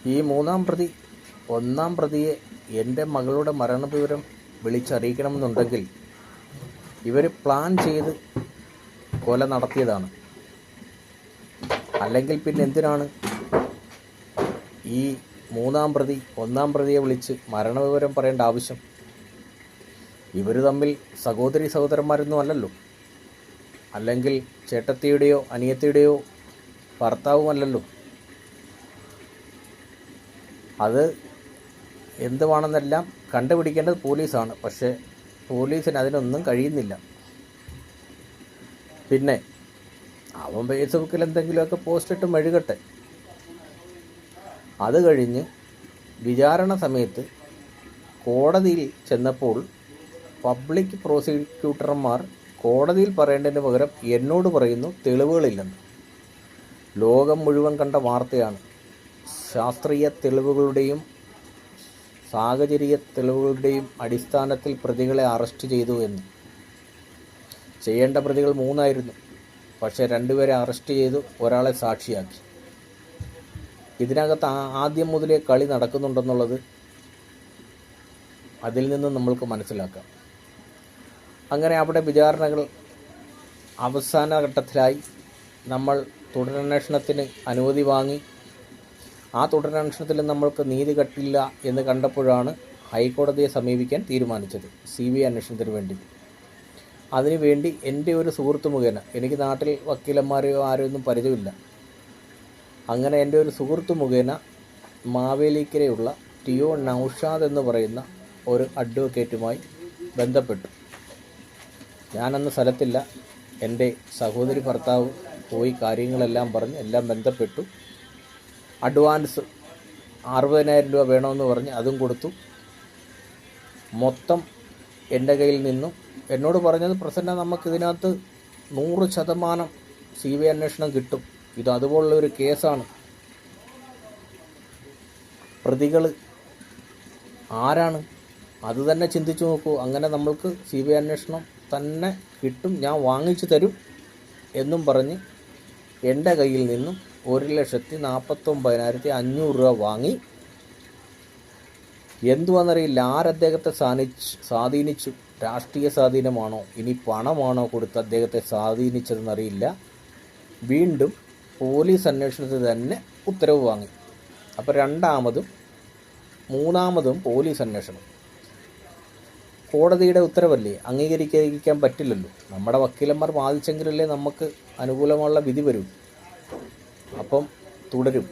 ഈ മൂന്നാം പ്രതി ഒന്നാം പ്രതിയെ എൻ്റെ മകളുടെ മരണവിവരം വിളിച്ചറിയിക്കണമെന്നുണ്ടെങ്കിൽ ഇവർ പ്ലാൻ ചെയ്ത് കൊല നടത്തിയതാണ്. അല്ലെങ്കിൽ പിന്നെ എന്തിനാണ് ഈ മൂന്നാം പ്രതി ഒന്നാം പ്രതിയെ വിളിച്ച് മരണവിവരം പറയേണ്ട ആവശ്യം? ഇവർ തമ്മിൽ സഹോദരി സഹോദരന്മാരൊന്നും അല്ലല്ലോ, അല്ലെങ്കിൽ ചേട്ടത്തിയുടെയോ അനിയത്തിയുടെയോ ഭർത്താവുമല്ലല്ലോ. അത് എന്തുവാണെന്നെല്ലാം കണ്ടുപിടിക്കേണ്ടത് പോലീസാണ്. പക്ഷേ പോലീസിന് അതിനൊന്നും കഴിയുന്നില്ല. പിന്നെ അവൻ ഫേസ്ബുക്കിൽ എന്തെങ്കിലുമൊക്കെ പോസ്റ്റിട്ട് മെഴുകട്ടെ. അത് കഴിഞ്ഞ് വിചാരണ സമയത്ത് കോടതിയിൽ ചെന്നപ്പോൾ പബ്ലിക് പ്രോസിക്യൂട്ടർമാർ കോടതിയിൽ പറയേണ്ടതിന് പകരം എന്നോട് പറയുന്നു തെളിവുകളില്ലെന്ന്. ലോകം മുഴുവൻ കണ്ട വാർത്തയാണ്. ശാസ്ത്രീയ തെളിവുകളുടെയും സാഹചര്യ തെളിവുകളുടെയും അടിസ്ഥാനത്തിൽ പ്രതികളെ അറസ്റ്റ് ചെയ്തു എന്ന്. ചെയ്യേണ്ട പ്രതികൾ 3 പക്ഷേ 2 പേരെ അറസ്റ്റ് ചെയ്തു, ഒരാളെ സാക്ഷിയാക്കി. ഇതിനകത്ത് ആദ്യം മുതലേ കളി നടക്കുന്നുണ്ടെന്നുള്ളത് അതിൽ നിന്ന് നമ്മൾക്ക് മനസ്സിലാക്കാം. അങ്ങനെ അവിടെ വിചാരണകൾ അവസാന ഘട്ടത്തിലായി. നമ്മൾ തുടരന്വേഷണത്തിന് അനുമതി വാങ്ങി. ആ തുടരന്വേഷണത്തിൽ നമ്മൾക്ക് നീതി കിട്ടില്ല എന്ന് കണ്ടപ്പോഴാണ് ഹൈക്കോടതിയെ സമീപിക്കാൻ തീരുമാനിച്ചത് CBI അന്വേഷണത്തിന് വേണ്ടി. അതിനുവേണ്ടി എൻ്റെ ഒരു സുഹൃത്ത് മുഖേന, എനിക്ക് നാട്ടിൽ വക്കീലന്മാരെയോ ആരെയൊന്നും പരിചയമില്ല, അങ്ങനെ എൻ്റെ ഒരു സുഹൃത്ത് മുഖേന മാവേലിക്കരയുള്ള ടിഒ നൗഷാദ് എന്ന് പറയുന്ന ഒരു അഡ്വക്കേറ്റുമായി ബന്ധപ്പെട്ടു. ഞാനന്ന് സ്ഥലത്തില്ല. എൻ്റെ സഹോദരി ഭർത്താവ് പോയി കാര്യങ്ങളെല്ലാം പറഞ്ഞ് എല്ലാം ബന്ധപ്പെട്ടു. അഡ്വാൻസ് 60,000 രൂപ വേണമെന്ന് പറഞ്ഞ് അതും കൊടുത്തു. മൊത്തം എൻ്റെ കയ്യിൽ നിന്നും എന്നോട് പറഞ്ഞത്, പ്രസന്ന നമുക്കിതിനകത്ത് 100% CBI അന്വേഷണം കിട്ടും, ഇത് അതുപോലുള്ളൊരു കേസാണ്, പ്രതികൾ ആരാണ് അത് തന്നെ ചിന്തിച്ചു നോക്കൂ, അങ്ങനെ നമ്മൾക്ക് CBI അന്വേഷണം തന്നെ കിട്ടും, ഞാൻ വാങ്ങിച്ചു തരും എന്നും പറഞ്ഞ് എൻ്റെ കയ്യിൽ നിന്നും 1,49,500 രൂപ വാങ്ങി. എന്തുവാണെന്നറിയില്ല, ആരദ്ദേഹത്തെ സ്വാധീനിച്ചു, രാഷ്ട്രീയ സ്വാധീനമാണോ ഇനി പണമാണോ കൊടുത്ത് അദ്ദേഹത്തെ സ്വാധീനിച്ചതെന്നറിയില്ല. വീണ്ടും പോലീസ് അന്വേഷണത്തിൽ തന്നെ ഉത്തരവ് വാങ്ങി. അപ്പോൾ 2ാമതും 3ാമതും പോലീസ് അന്വേഷണം. കോടതിയുടെ ഉത്തരവല്ലേ, അംഗീകരിക്കാൻ പറ്റില്ലല്ലോ. നമ്മുടെ വക്കീലന്മാർ വാദിച്ചെങ്കിലല്ലേ നമുക്ക് അനുകൂലമുള്ള വിധി വരൂ. അപ്പം തുടരും.